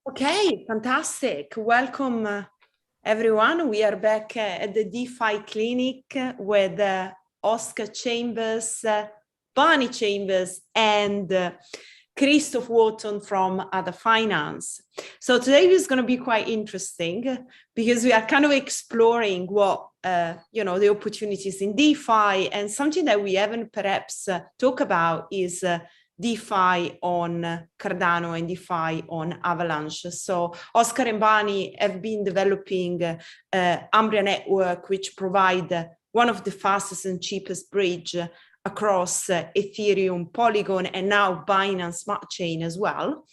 Okay, fantastic. Welcome, everyone. We are back at the Defi Clinic with Oscar Chambers, Barney Chambers, and Christoph Wharton from Other Finance. So today is going to be quite interesting because we are kind of exploring what, the opportunities in DeFi, and something that we haven't perhaps talked about is DeFi on Cardano and DeFi on Avalanche. So Oscar and Barney have been developing Umbria Network, which provide one of the fastest and cheapest bridge across Ethereum, Polygon, and now Binance Smart Chain as well.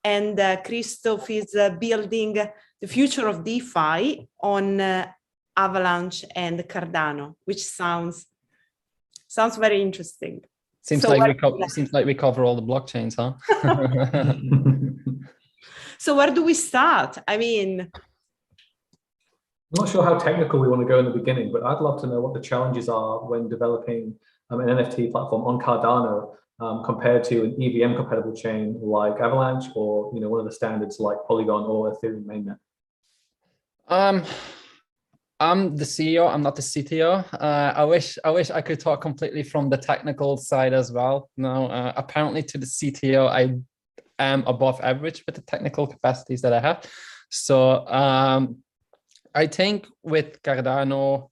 And Christoph is building the future of DeFi on Avalanche and Cardano, which sounds very interesting. Seems like we cover all the blockchains, huh? So where do we start? I mean, I'm not sure how technical we want to go in the beginning, but I'd love to know what the challenges are when developing an NFT platform on Cardano compared to an EVM compatible chain like Avalanche, or one of the standards like Polygon or Ethereum mainnet. I'm the CEO, I'm not the CTO. I wish I could talk completely from the technical side as well. No, apparently to the CTO, I am above average with the technical capacities that I have. So I think with Cardano,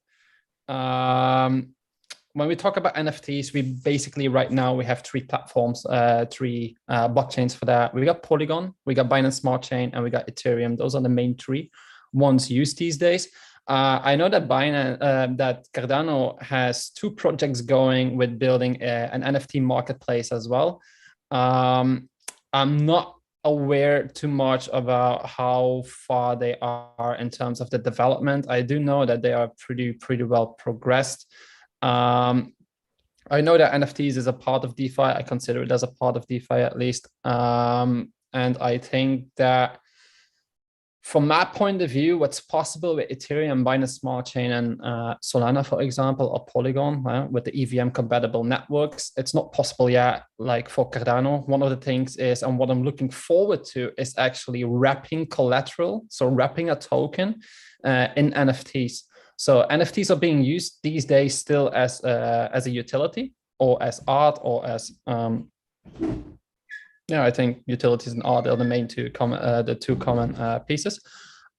when we talk about NFTs, we basically right now we have three platforms, three blockchains for that. We got Polygon, we got Binance Smart Chain, and we got Ethereum. Those are the main three ones used these days. I know that that Cardano has two projects going with building an NFT marketplace as well. I'm not aware too much about how far they are in terms of the development. I do know that they are pretty well progressed. I know that NFTs is a part of DeFi. I consider it as a part of DeFi at least. And I think that from my point of view, what's possible with Ethereum, Binance Smart Chain, and Solana, for example, or Polygon, with the EVM compatible networks, it's not possible yet. Like for Cardano, one of the things is, and what I'm looking forward to, is actually wrapping collateral, so wrapping a token in NFTs. So NFTs are being used these days still as a utility, or as art, or as I think utilities and art are the main two common pieces.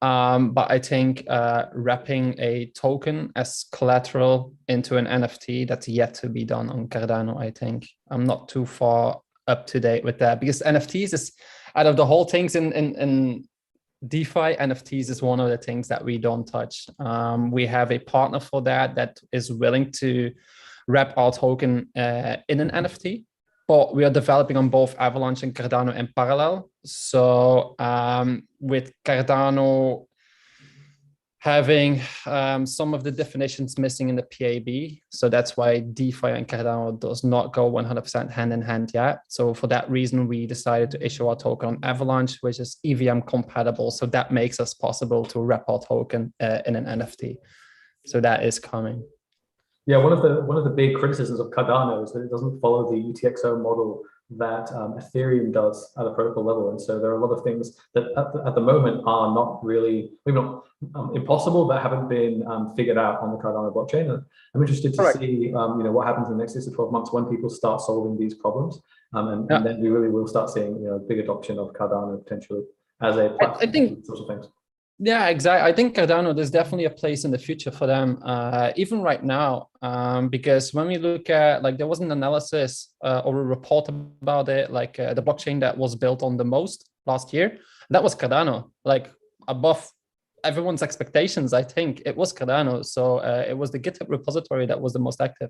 But I think wrapping a token as collateral into an NFT, that's yet to be done on Cardano. I think I'm not too far up to date with that, because NFTs is, out of the whole things in DeFi, NFTs is one of the things that we don't touch. We have a partner for that is willing to wrap our token in an NFT. But we are developing on both Avalanche and Cardano in parallel. So with Cardano having some of the definitions missing in the PAB, so that's why DeFi and Cardano does not go 100% hand in hand yet. So for that reason, we decided to issue our token on Avalanche, which is EVM compatible. So that makes us possible to wrap our token in an NFT. So that is coming. Yeah, one of the big criticisms of Cardano is that it doesn't follow the UTXO model that Ethereum does at a protocol level, and so there are a lot of things that at the moment are not really, maybe not impossible, but haven't been figured out on the Cardano blockchain. And I'm interested to see what happens in the next 6 to 12 months when people start solving these problems, and then we really will start seeing big adoption of Cardano potentially as a platform. I think sorts of things. Yeah, exactly. I think Cardano, there's definitely a place in the future for them, even right now, because when we look at, like, there was an analysis or a report about it, like the blockchain that was built on the most last year, that was Cardano, like above everyone's expectations. I think it was Cardano. So it was the GitHub repository that was the most active,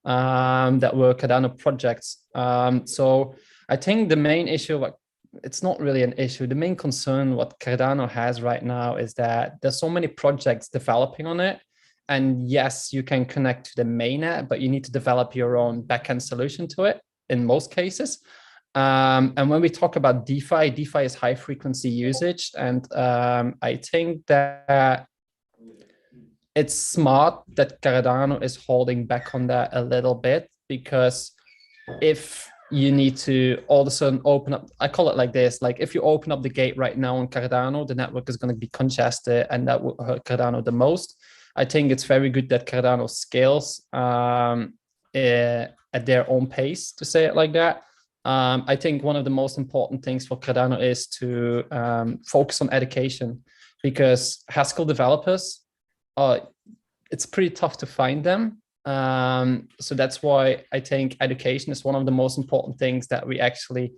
that were Cardano projects. So I think the main issue, it's not really an issue. The main concern what Cardano has right now is that there's so many projects developing on it. And yes, you can connect to the mainnet, but you need to develop your own backend solution to it in most cases. And when we talk about DeFi, DeFi is high frequency usage. And I think that it's smart that Cardano is holding back on that a little bit, because if you need to all of a sudden open up. I call it like this: like if you open up the gate right now on Cardano, the network is going to be congested, and that will hurt Cardano the most. I think it's very good that Cardano scales at their own pace, to say it like that. I think one of the most important things for Cardano is to focus on education, because Haskell developers, it's pretty tough to find them. So that's why I think education is one of the most important things, that we actually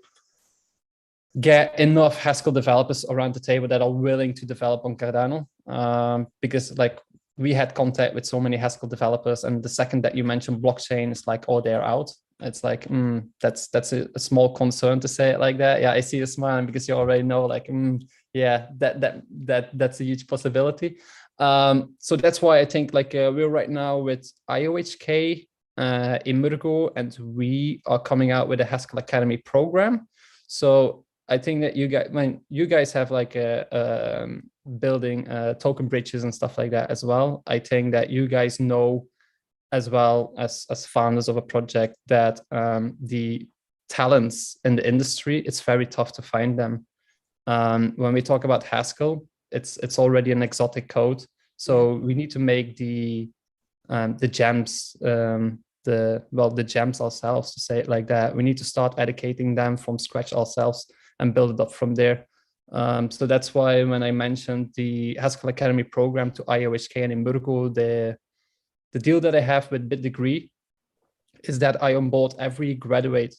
get enough Haskell developers around the table that are willing to develop on Cardano. Because like we had contact with so many Haskell developers, and the second that you mentioned blockchain, it's like, oh, they're out. It's like, that's a small concern, to say it like that. Yeah, I see you smiling because you already know, like, yeah, that's a huge possibility. So that's why I think like we're right now with IOHK, Emergo, and we are coming out with a Haskell Academy program. So I think that you guys have like building token bridges and stuff like that as well. I think that you guys know, as well as founders of a project, that the talents in the industry, it's very tough to find them. When we talk about Haskell, it's already an exotic code, so we need to make the gems, the gems ourselves, to say it like that. We need to start educating them from scratch ourselves and build it up from there. So that's why when I mentioned the Haskell Academy program to IOHK and Emergo, the deal that I have with BitDegree is that I onboard every graduate.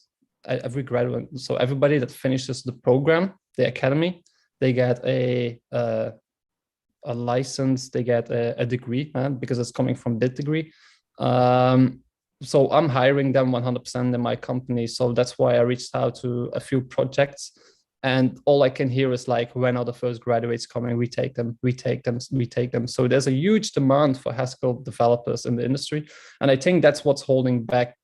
So everybody that finishes the program, the academy, they get a license, they get a degree, because it's coming from BitDegree. So I'm hiring them 100% in my company. So that's why I reached out to a few projects. And all I can hear is like, when are the first graduates coming? We take them. So there's a huge demand for Haskell developers in the industry. And I think that's what's holding back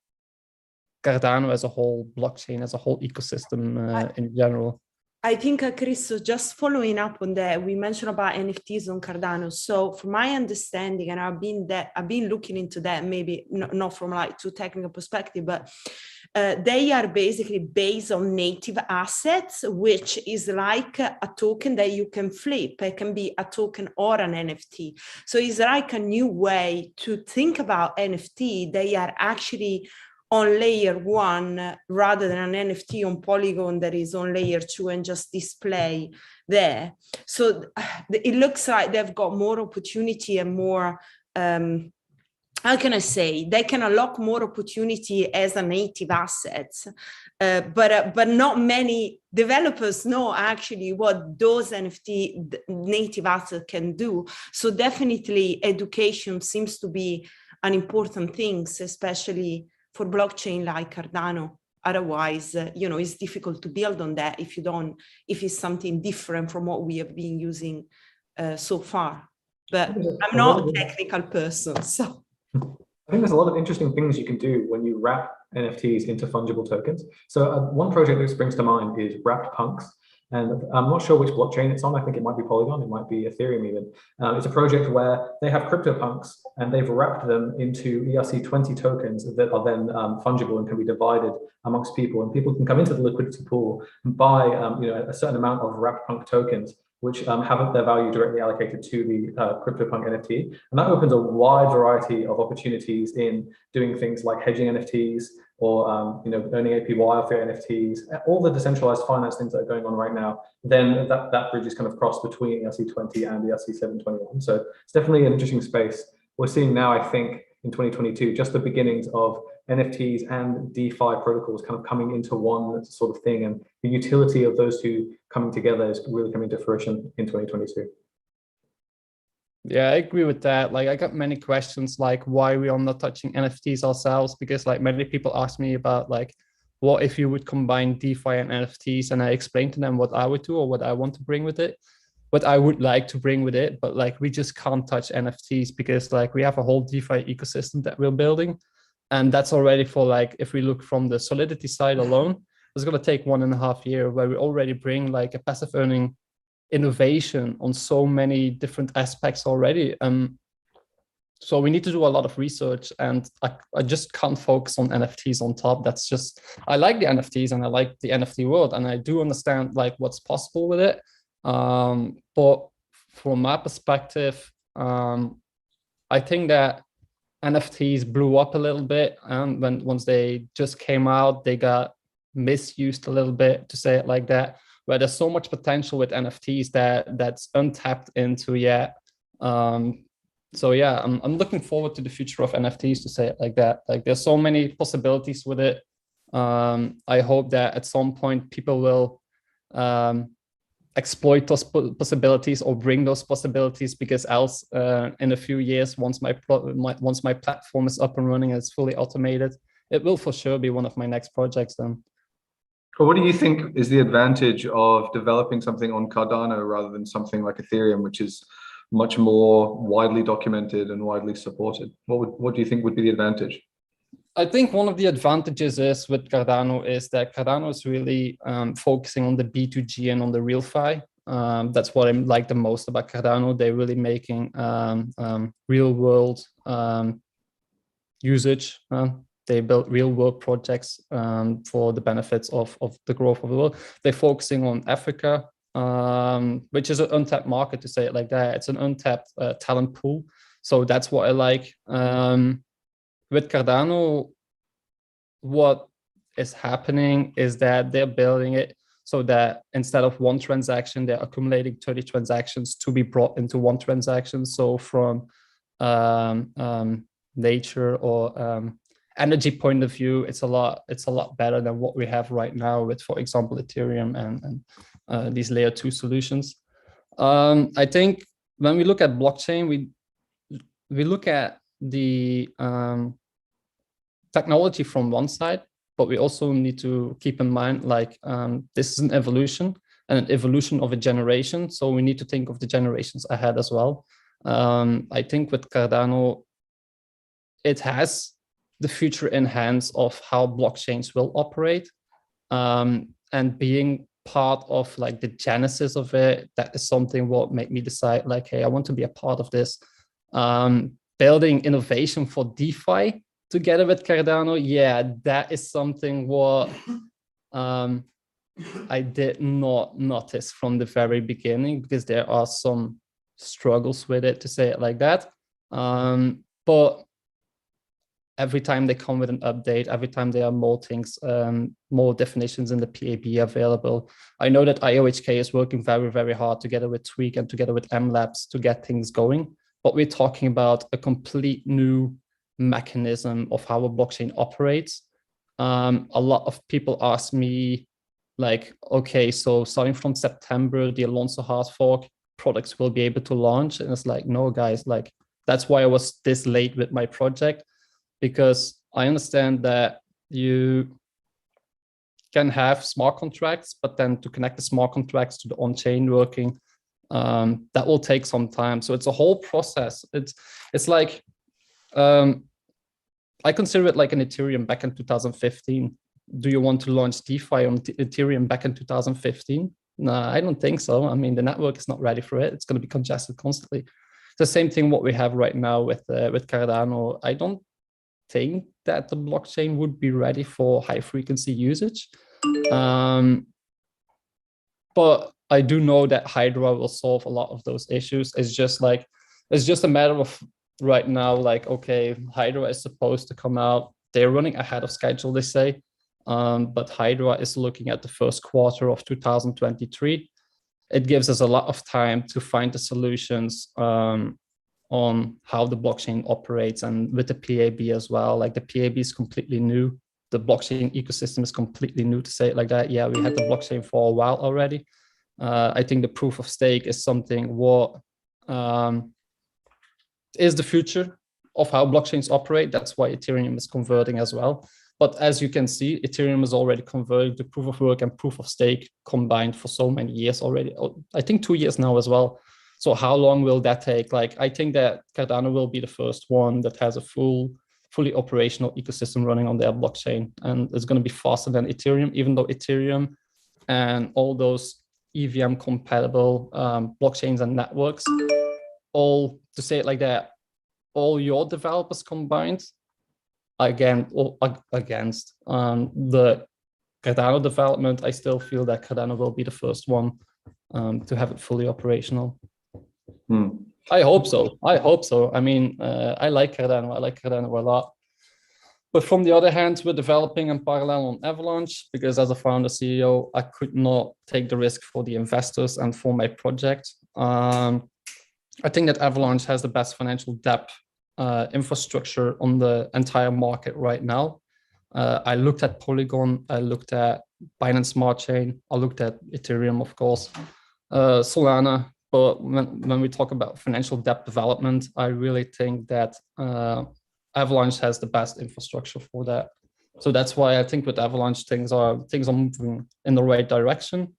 Cardano as a whole, blockchain as a whole ecosystem in general. I think, Chris, so just following up on that, we mentioned about NFTs on Cardano. So from my understanding, and I've been looking into that, maybe not from like too technical perspective, but they are basically based on native assets, which is like a token that you can flip. It can be a token or an NFT. So it's like a new way to think about NFT. They are actually on layer 1 rather than an NFT on Polygon that is on layer 2 and just display there. So it looks like they've got more opportunity and more, how can I say, they can unlock more opportunity as a native asset, but not many developers know actually what those NFT native assets can do. So definitely education seems to be an important thing, especially for blockchain like Cardano. Otherwise, it's difficult to build on that if it's something different from what we have been using so far. But I'm not a technical person, so. I think there's a lot of interesting things you can do when you wrap NFTs into fungible tokens. So one project that springs to mind is Wrapped Punks. And I'm not sure which blockchain it's on. I think it might be Polygon, it might be Ethereum even. It's a project where they have CryptoPunks and they've wrapped them into ERC20 tokens that are then fungible and can be divided amongst people. And people can come into the liquidity pool and buy a certain amount of Wrapped Punk tokens, which have their value directly allocated to the CryptoPunk NFT. And that opens a wide variety of opportunities in doing things like hedging NFTs, or earning APY for NFTs, all the decentralized finance things that are going on right now. Then that bridge is kind of crossed between ERC20 and ERC721. So it's definitely an interesting space. We're seeing now, I think, in 2022, just the beginnings of NFTs and DeFi protocols kind of coming into one sort of thing, and the utility of those two coming together is really coming to fruition in 2022. Yeah, I agree with that. Like, I got many questions like why we are not touching NFTs ourselves, because like many people ask me about like, what if you would combine DeFi and NFTs? And I explained to them what I would do or what I want to bring with it, what I would like to bring with it. But like, we just can't touch NFTs because like we have a whole DeFi ecosystem that we're building. And that's already for like, if we look from the Solidity side alone, it's going to take 1.5 years where we already bring like a passive earning innovation on so many different aspects already. So we need to do a lot of research, and I just can't focus on NFTs on top. That's just, I like the NFTs and I like the NFT world, and I do understand like what's possible with it. But from my perspective, I think that NFTs blew up a little bit, and once they just came out, they got misused a little bit, to say it like that. Where there's so much potential with NFTs that's untapped into yet. So yeah, I'm looking forward to the future of NFTs, to say it like that. Like there's so many possibilities with it. I hope that at some point people will exploit those possibilities or bring those possibilities, because else in a few years, once my platform is up and running and it's fully automated, it will for sure be one of my next projects then. Well, what do you think is the advantage of developing something on Cardano rather than something like Ethereum, which is much more widely documented and widely supported? What do you think would be the advantage? I think one of the advantages is with Cardano is that Cardano is really focusing on the B2G and on the real fi. That's what I like the most about Cardano. They're really making real world usage. They built real world projects for the benefits of the growth of the world. They're focusing on Africa, which is an untapped market, to say it like that. It's an untapped talent pool. So that's what I like. With Cardano, what is happening is that they're building it so that instead of one transaction, they're accumulating 30 transactions to be brought into one transaction. So from nature or energy point of view, it's a lot better than what we have right now with, for example, Ethereum and these layer 2 solutions. I think when we look at blockchain, we look at the technology from one side, but we also need to keep in mind, like, this is an evolution and an evolution of a generation. So we need to think of the generations ahead as well. I think with Cardano, it has the future in hands of how blockchains will operate, and being part of like the genesis of it, that is something what made me decide, like, hey, I want to be a part of this. Building innovation for DeFi together with Cardano, yeah, that is something what I did not notice from the very beginning, because there are some struggles with it, to say it like that. But every time they come with an update, every time there are more things, more definitions in the PAB available. I know that IOHK is working very, very hard together with Tweak and together with MLabs to get things going. But we're talking about a complete new mechanism of how a blockchain operates. A lot of people ask me, like, okay, so starting from September, the Alonso hard fork products will be able to launch. And it's like, no, guys, like, that's why I was this late with my project, because I understand that you can have smart contracts, but then to connect the smart contracts to the on-chain working, that will take some time. So it's a whole process. It's like, I consider it like an Ethereum back in 2015. Do you want to launch DeFi on Ethereum back in 2015? No, I don't think so. I mean, the network is not ready for it. It's going to be congested constantly. It's the same thing what we have right now with Cardano. I don't think that the blockchain would be ready for high frequency usage. But I do know that Hydra will solve a lot of those issues. It's just a matter of right now, like, okay, Hydra is supposed to come out. They're running ahead of schedule, they say. But Hydra is looking at the first quarter of 2023. It gives us a lot of time to find the solutions on how the blockchain operates, and with the PAB as well. Like, the PAB is completely new. The blockchain ecosystem is completely new, to say it like that. Yeah, we had the blockchain for a while already. I think the proof of stake is something what is the future of how blockchains operate. That's why Ethereum is converting as well. But as you can see, Ethereum is already converting to proof of work and proof of stake combined for so many years already. I think 2 years now as well. So how long will that take? Like, I think that Cardano will be the first one that has a fully operational ecosystem running on their blockchain. And it's going to be faster than Ethereum, even though Ethereum and all those EVM compatible blockchains and networks, all, to say it like that, all your developers combined, again, or against the Cardano development, I still feel that Cardano will be the first one to have it fully operational. I hope so. I hope so. I mean, I like Cardano. I like Cardano a lot. But from the other hand, we're developing in parallel on Avalanche because as a founder CEO, I could not take the risk for the investors and for my project. I think that Avalanche has the best financial depth infrastructure on the entire market right now. I looked at Polygon, I looked at Binance Smart Chain, I looked at Ethereum, of course, Solana. But when we talk about financial depth development, I really think that Avalanche has the best infrastructure for that. So that's why I think with Avalanche, things are moving in the right direction.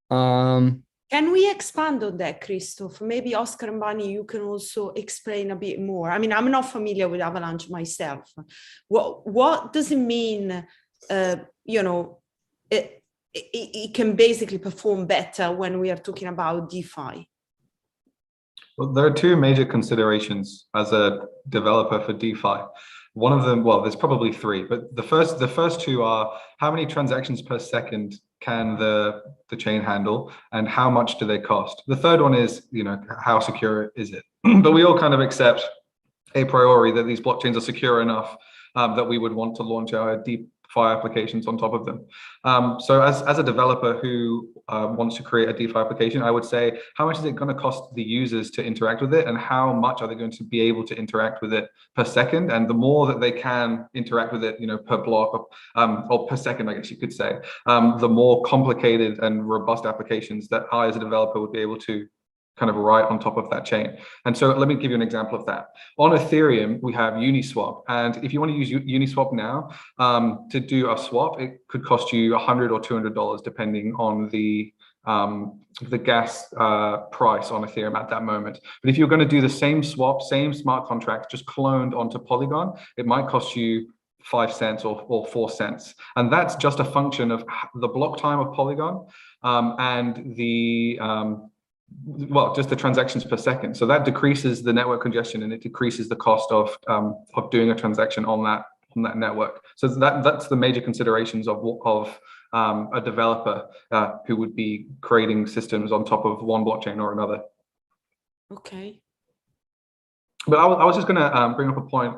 Can we expand on that, Christoph? Maybe Oscar and Bunny, you can also explain a bit more. I mean, I'm not familiar with Avalanche myself. What does it mean? It can basically perform better when we are talking about DeFi. Well, there are two major considerations as a developer for DeFi. One of them, well, there's probably three, but the first two are how many transactions per second can the chain handle and how much do they cost? The third one is, how secure is it? But we all kind of accept a priori that these blockchains are secure enough that we would want to launch our DeFi applications on top of them. So as a developer who wants to create a DeFi application, I would say, how much is it going to cost the users to interact with it, and how much are they going to be able to interact with it per second? And the more that they can interact with it, per block or per second, I guess you could say, the more complicated and robust applications that I as a developer would be able to kind of right on top of that chain. And so let me give you an example of that. On Ethereum, we have Uniswap. And if you want to use Uniswap now to do a swap, it could cost you $100 or $200, depending on the gas price on Ethereum at that moment. But if you're going to do the same swap, same smart contract, just cloned onto Polygon, it might cost you 5 cents or 4 cents. And that's just a function of the block time of Polygon and the just the transactions per second. So that decreases the network congestion and it decreases the cost of doing a transaction on that network. So that's the major considerations of a developer who would be creating systems on top of one blockchain or another. Okay. But I was just going to bring up a point,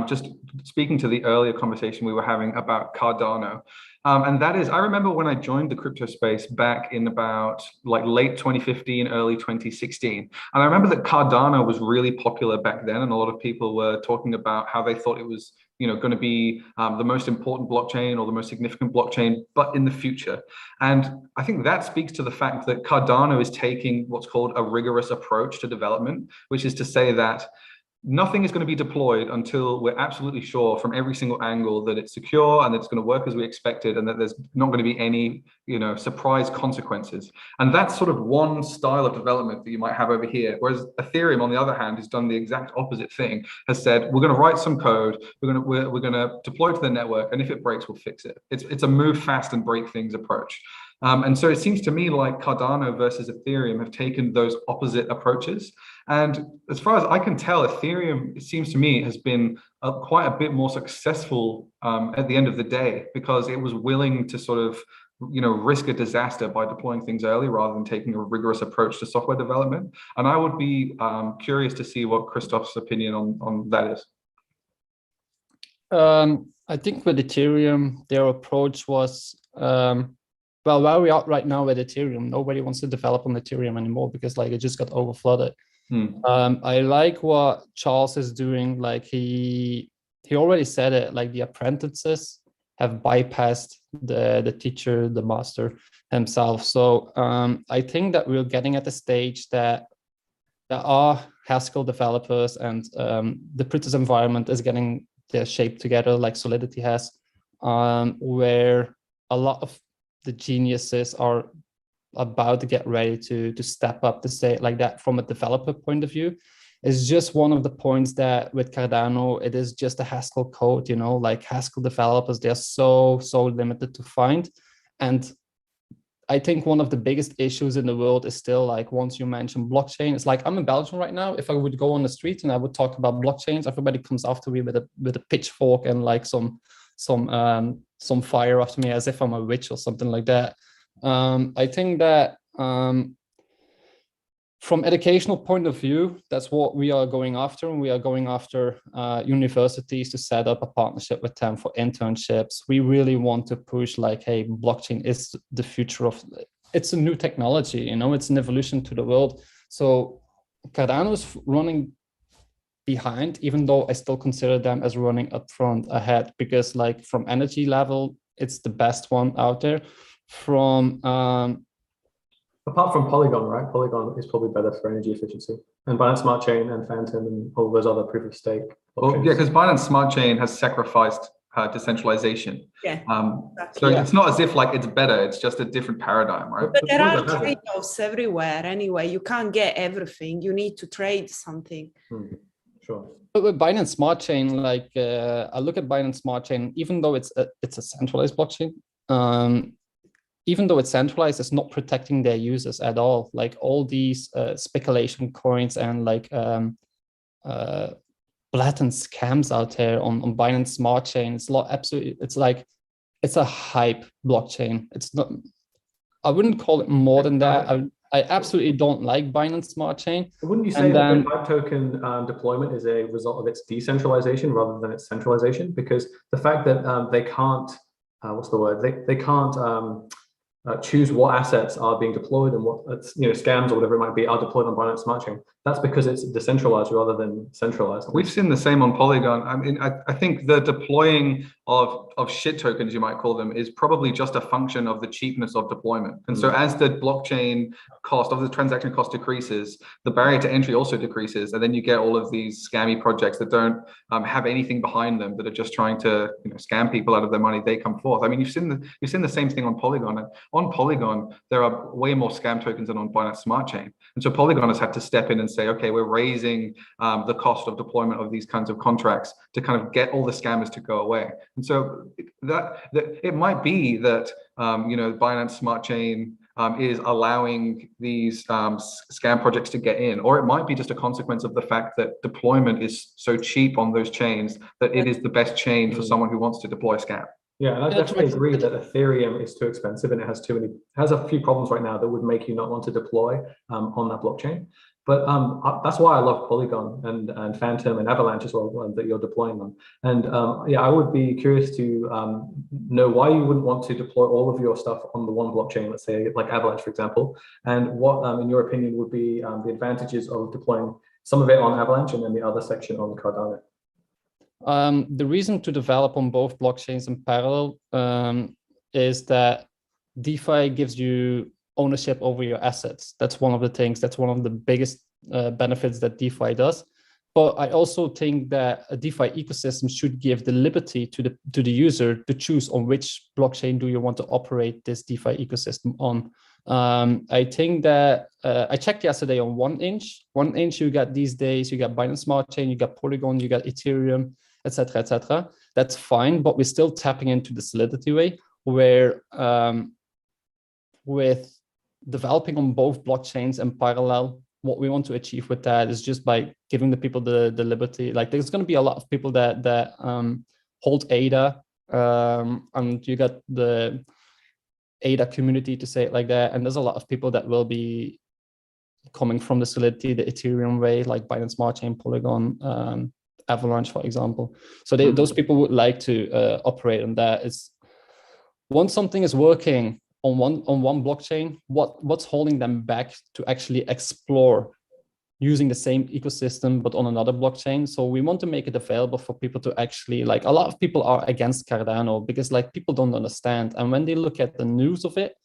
just speaking to the earlier conversation we were having about Cardano. And that is, I remember when I joined the crypto space back in about late 2015, early 2016. And I remember that Cardano was really popular back then. And a lot of people were talking about how they thought it was going to be the most important blockchain or the most significant blockchain, but in the future. And I think that speaks to the fact that Cardano is taking what's called a rigorous approach to development, which is to say that nothing is going to be deployed until we're absolutely sure from every single angle that it's secure and that it's going to work as we expected and that there's not going to be any, surprise consequences. And that's sort of one style of development that you might have over here. Whereas Ethereum, on the other hand, has done the exact opposite thing, has said, we're going to write some code, we're going to deploy it to the network, and if it breaks, we'll fix it. It's a move fast and break things approach. And so it seems to me like Cardano versus Ethereum have taken those opposite approaches. And as far as I can tell, Ethereum, it seems to me, has been quite a bit more successful at the end of the day, because it was willing to sort of, risk a disaster by deploying things early rather than taking a rigorous approach to software development. And I would be curious to see what Christoph's opinion on that is. I think with Ethereum, their approach was, well, where we are right now with Ethereum, nobody wants to develop on Ethereum anymore because it just got overflooded. I like what Charles is doing. He already said it, the apprentices have bypassed the teacher, the master himself. So I think that we're getting at the stage that there are Haskell developers and the Pritis environment is getting their shape together like Solidity has, where a lot of the geniuses are about to get ready to step up, to say it like that, from a developer point of view. It's just one of the points that with Cardano, it is just a Haskell code, Haskell developers, they're so limited to find. And I think one of the biggest issues in the world is still like, once you mention blockchain, it's like, I'm in Belgium right now. If I would go on the street and I would talk about blockchains, everybody comes after me with a pitchfork and like some fire after me, as if I'm a witch or something like that. I think that from educational point of view, that's what we are going after. And we are going after universities to set up a partnership with them for internships. We really want to push like, hey, blockchain is the future of, it's a new technology, you know, it's an evolution to the world. So Cardano is running behind, even though I still consider them as running up front ahead, because like from energy level, it's the best one out there. From apart from Polygon, right? Polygon is probably better for energy efficiency. And Binance Smart Chain and Phantom and all those other proof of stake. Well, yeah, because Binance Smart Chain has sacrificed decentralization. Yeah. So it's not as if like it's better, it's just a different paradigm, right? But there are trade-offs everywhere anyway. You can't get everything. You need to trade something. Sure. But with Binance Smart Chain, like I look at Binance Smart Chain, even though it's a centralized blockchain, even though it's centralized, it's not protecting their users at all. Like all these speculation coins and like blatant scams out there on Binance Smart Chain. It's it's a hype blockchain. It's not, I wouldn't call it more than that. I absolutely don't like Binance Smart Chain. Wouldn't you say that the hype token deployment is a result of its decentralization rather than its centralization? Because the fact that they can't, what's the word? They can't choose what assets are being deployed and what scams or whatever it might be are deployed on Binance Smart Chain. That's because it's decentralized rather than centralized. We've seen the same on Polygon. I mean, I think the deploying of shit tokens, you might call them, is probably just a function of the cheapness of deployment. And so as the blockchain cost of the transaction cost decreases, the barrier to entry also decreases. And then you get all of these scammy projects that don't have anything behind them, that are just trying to scam people out of their money. They come forth. I mean, you've seen the same thing on Polygon. And on Polygon, there are way more scam tokens than on Binance Smart Chain. And so Polygon has had to step in and say, okay, we're raising the cost of deployment of these kinds of contracts to kind of get all the scammers to go away. And so that it might be that Binance Smart Chain is allowing these scam projects to get in, or it might be just a consequence of the fact that deployment is so cheap on those chains that it is the best chain for someone who wants to deploy a scam. Yeah, and I definitely agree that Ethereum is too expensive and it has a few problems right now that would make you not want to deploy on that blockchain. But that's why I love Polygon and Phantom and Avalanche as well, that you're deploying on. And yeah, I would be curious to know why you wouldn't want to deploy all of your stuff on the one blockchain, let's say like Avalanche, for example, and what, in your opinion, would be the advantages of deploying some of it on Avalanche and then the other section on Cardano? The reason to develop on both blockchains in parallel is that DeFi gives you ownership over your assets. That's one of the things, that's one of the biggest benefits that DeFi does. But I also think that a DeFi ecosystem should give the liberty to the user to choose on which blockchain do you want to operate this DeFi ecosystem on. I think that I checked yesterday on 1inch. 1inch you got these days, you got Binance Smart Chain, you got Polygon, you got Ethereum, etc., etc. That's fine, but we're still tapping into the Solidity way, where with developing on both blockchains in parallel, what we want to achieve with that is just by giving the people the liberty. Like there's going to be a lot of people that hold ADA, and you got the ADA community, to say it like that, and there's a lot of people that will be coming from the Solidity, the Ethereum way, like Binance Smart Chain, Polygon, Avalanche, for example. So those people would like to operate on that. It's once something is working on one blockchain, what's holding them back to actually explore using the same ecosystem but on another blockchain? So we want to make it available for people to actually, like, a lot of people are against Cardano because like people don't understand, and when they look at the news of it,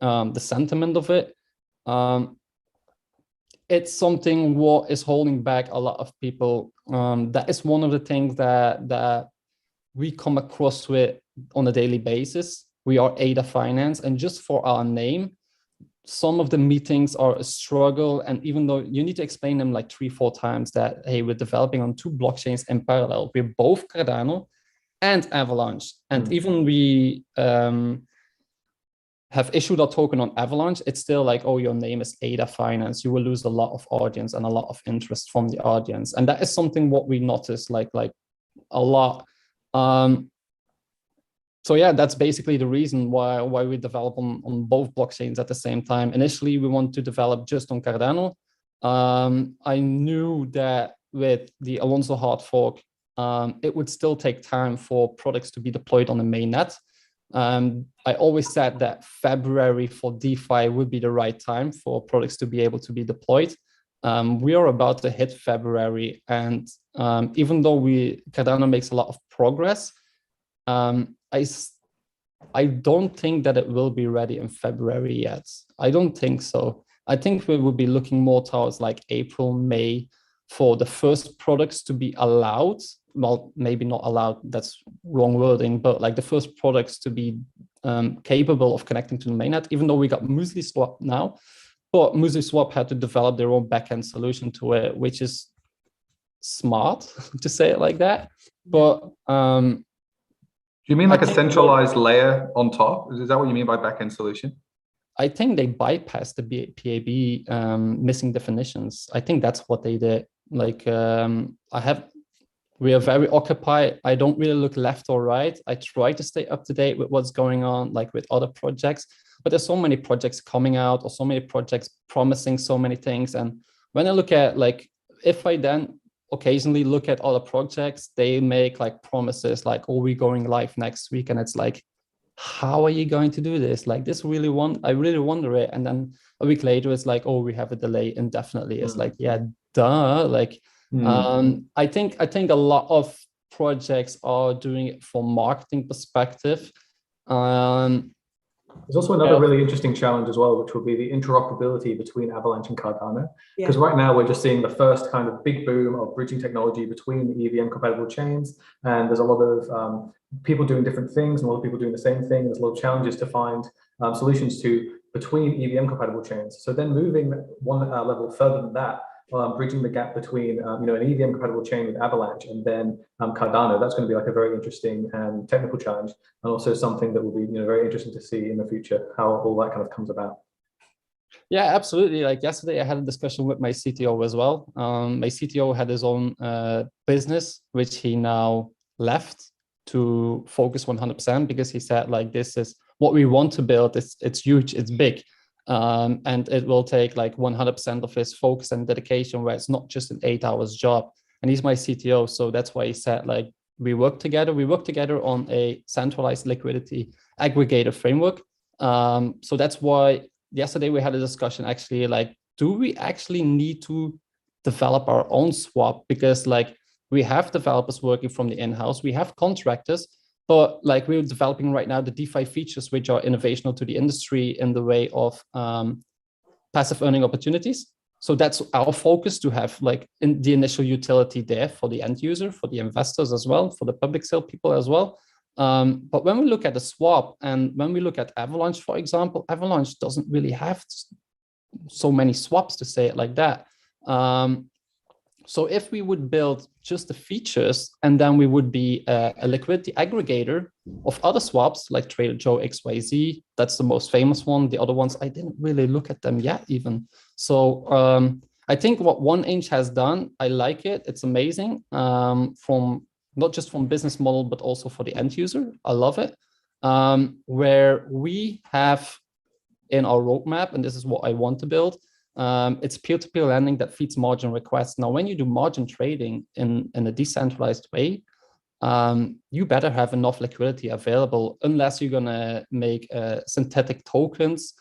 the sentiment of it, it's something what is holding back a lot of people. That is one of the things that we come across with on a daily basis. We are ADA Finance, and just for our name, some of the meetings are a struggle. And even though you need to explain them like 3-4 times that, hey, we're developing on 2 blockchains in parallel. We're both Cardano and Avalanche. And even we have issued our token on Avalanche, it's still like, oh, your name is Ada Finance. You will lose a lot of audience and a lot of interest from the audience. And that is something what we noticed like a lot. So yeah, that's basically the reason why we develop on both blockchains at the same time. Initially, we want to develop just on Cardano. I knew that with the Alonso hard fork, it would still take time for products to be deployed on the mainnet. I always said that February for DeFi would be the right time for products to be able to be deployed. We are about to hit February, and even though Cardano makes a lot of progress, I don't think that it will be ready in February yet. I don't think so. I think we will be looking more towards like April, May for the first products to be allowed. Well, maybe not allowed, that's wrong wording, but like the first products to be capable of connecting to the mainnet, even though we got Muesli Swap now. But Muesli Swap had to develop their own backend solution to it, which is smart to say it like that. But do you mean like a centralized layer on top? Is that what you mean by backend solution? I think they bypassed the PAB missing definitions. I think that's what they did. Like we are very occupied. I don't really look left or right. I try to stay up to date with what's going on, like with other projects, but there's so many projects coming out or so many projects promising so many things. And when I look at like, if I then occasionally look at other projects, they make like promises like, oh, we're going live next week. And it's like, how are you going to do this? Like this I really wonder it. And then a week later, it's like, oh, we have a delay indefinitely. It's like, yeah, duh. Like, I think a lot of projects are doing it from marketing perspective. There's also another really interesting challenge as well, which will be the interoperability between Avalanche and Cardano. Because right now we're just seeing the first kind of big boom of bridging technology between the EVM compatible chains. And there's a lot of people doing different things and a lot of people doing the same thing. There's a lot of challenges to find solutions to between EVM compatible chains. So then moving one level further than that, bridging the gap between an EVM compatible chain with Avalanche and then Cardano, that's going to be like a very interesting and technical challenge, and also something that will be very interesting to see in the future how all that kind of comes about. Yeah, absolutely. Like yesterday, I had a discussion with my CTO as well. My CTO had his own business, which he now left to focus 100% because he said like, this is what we want to build. It's huge, it's big. And it will take like 100% of his focus and dedication, where it's not just an 8 hours job. And he's my CTO. So that's why he said like, we work together on a centralized liquidity aggregator framework. So that's why yesterday we had a discussion actually, like, do we actually need to develop our own swap? Because like we have developers working from the in-house, we have contractors, but like we're developing right now the DeFi features, which are innovational to the industry in the way of passive earning opportunities. So that's our focus, to have like in the initial utility there for the end user, for the investors as well, for the public sale people as well. But when we look at the swap and when we look at Avalanche, for example, Avalanche doesn't really have so many swaps, to say it like that. So if we would build just the features and then we would be a liquidity aggregator of other swaps like Trader Joe XYZ, that's the most famous one. The other ones, I didn't really look at them yet even. So I think what 1inch has done, I like it. It's amazing from not just from business model, but also for the end user. I love it. Where we have in our roadmap, and this is what I want to build, it's peer-to-peer lending that feeds margin requests. Now, when you do margin trading in a decentralized way, you better have enough liquidity available, unless you're going to make synthetic tokens,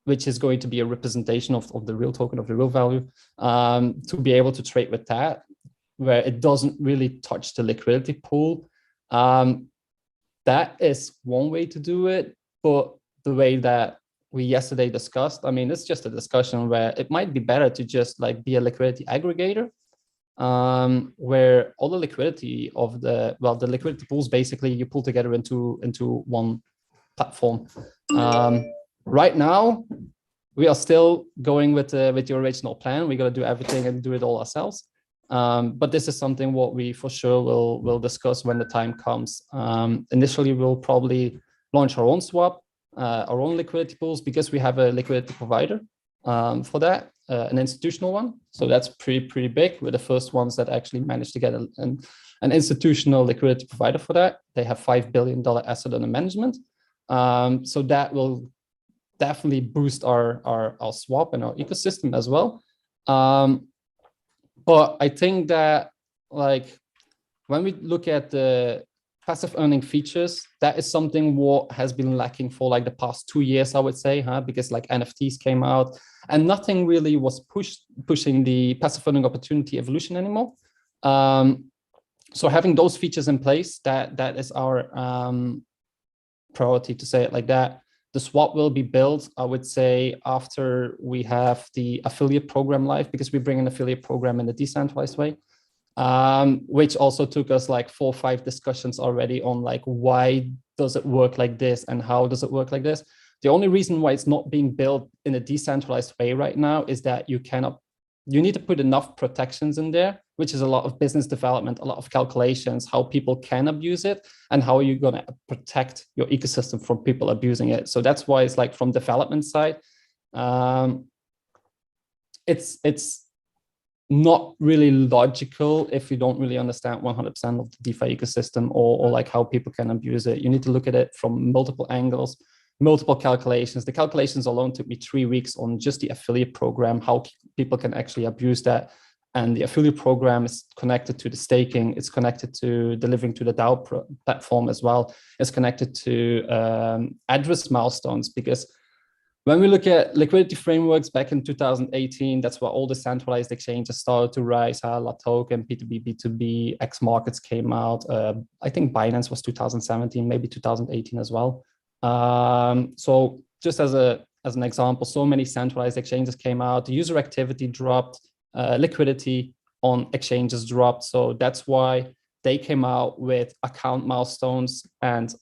which is going to be a representation of the real token, of the real value, to be able to trade with that, where it doesn't really touch the liquidity pool. That is one way to do it, but the way that we yesterday discussed, I mean, it's just a discussion where it might be better to just like be a liquidity aggregator, where all the liquidity of the liquidity pools, basically you pull together into one platform. Right now, we are still going with the original plan. We got to do everything and do it all ourselves. But this is something what we for sure will discuss when the time comes. Initially, we'll probably launch our own swap. our own liquidity pools because we have a liquidity provider for that, an institutional one. So that's pretty big. We're the first ones that actually managed to get an institutional liquidity provider for that. They have $5 billion asset under management. So that will definitely boost our swap and our ecosystem as well. But I think that like when we look at the passive earning features, that is something what has been lacking for like the past 2 years, I would say, because like NFTs came out and nothing really was pushing the passive earning opportunity evolution anymore. So having those features in place, that is our priority, to say it like that. The swap will be built, I would say, after we have the affiliate program live, because we bring an affiliate program in a decentralized way, which also took us like 4 or 5 discussions already on like, why does it work like this and how does it work like this? The only reason why it's not being built in a decentralized way right now is that you need to put enough protections in there, which is a lot of business development, a lot of calculations, how people can abuse it and how you're going to protect your ecosystem from people abusing it. So that's why it's like from development side, it's not really logical if you don't really understand 100% of the DeFi ecosystem or like how people can abuse it. You need to look at it from multiple angles, multiple calculations. The calculations alone took me 3 weeks on just the affiliate program, how people can actually abuse that. And the affiliate program is connected to the staking. It's connected to delivering to the DAO platform as well. It's connected to address milestones, because when we look at liquidity frameworks back in 2018, that's where all the centralized exchanges started to rise. La Token, P2B, B2B, X Markets came out. I think Binance was 2017, maybe 2018 as well. So just as an example, so many centralized exchanges came out. The user activity dropped. Liquidity on exchanges dropped. So that's why they came out with account milestones and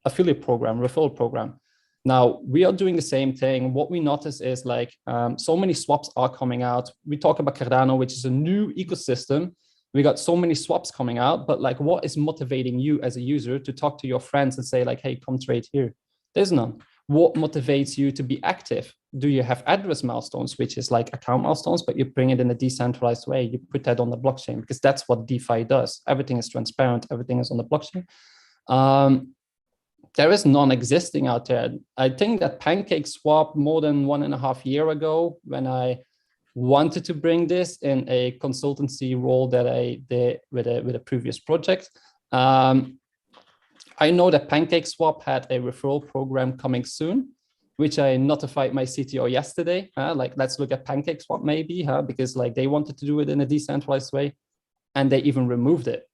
affiliate program, referral program. Now we are doing the same thing. What we notice is like so many swaps are coming out. We talk about Cardano, which is a new ecosystem. We got so many swaps coming out, but like, what is motivating you as a user to talk to your friends and say like, hey, come trade here? There's none. What motivates you to be active? Do you have address milestones, which is like account milestones, but you bring it in a decentralized way? You put that on the blockchain, because that's what DeFi does. Everything is transparent. Everything is on the blockchain. There is non-existing out there. I think that PancakeSwap more than 1.5 years ago, when I wanted to bring this in a consultancy role that I did with a previous project, I know that PancakeSwap had a referral program coming soon, which I notified my CTO yesterday. Like, let's look at PancakeSwap maybe, because like they wanted to do it in a decentralized way, and they even removed it.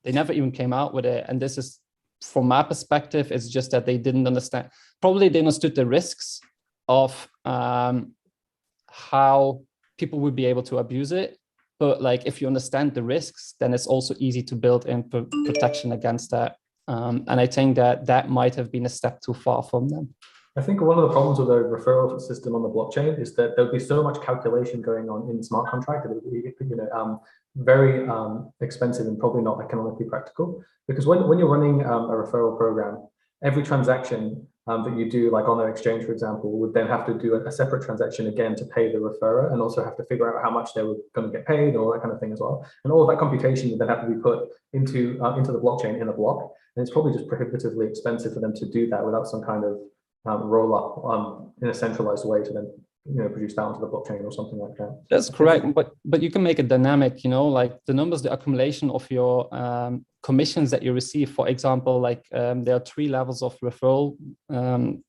They never even came out with it. And this is, from my perspective, it's just that they didn't understand. Probably they understood the risks of how people would be able to abuse it. But like, if you understand the risks, then it's also easy to build in protection against that. And I think that might have been a step too far from them. I think one of the problems with the referral system on the blockchain is that there'll be so much calculation going on in the smart contract that it would be, very expensive and probably not economically practical. Because when you're running a referral program, every transaction that you do, like on an exchange, for example, would then have to do a separate transaction again to pay the referrer, and also have to figure out how much they were going to get paid and all that kind of thing as well. And all of that computation would then have to be put into the blockchain in a block. And it's probably just prohibitively expensive for them to do that without some kind of roll up in a centralized way to then produce that onto the blockchain or something like that. That's correct, but you can make it dynamic. Like the numbers, the accumulation of your commissions that you receive. For example, like there are 3 levels of referral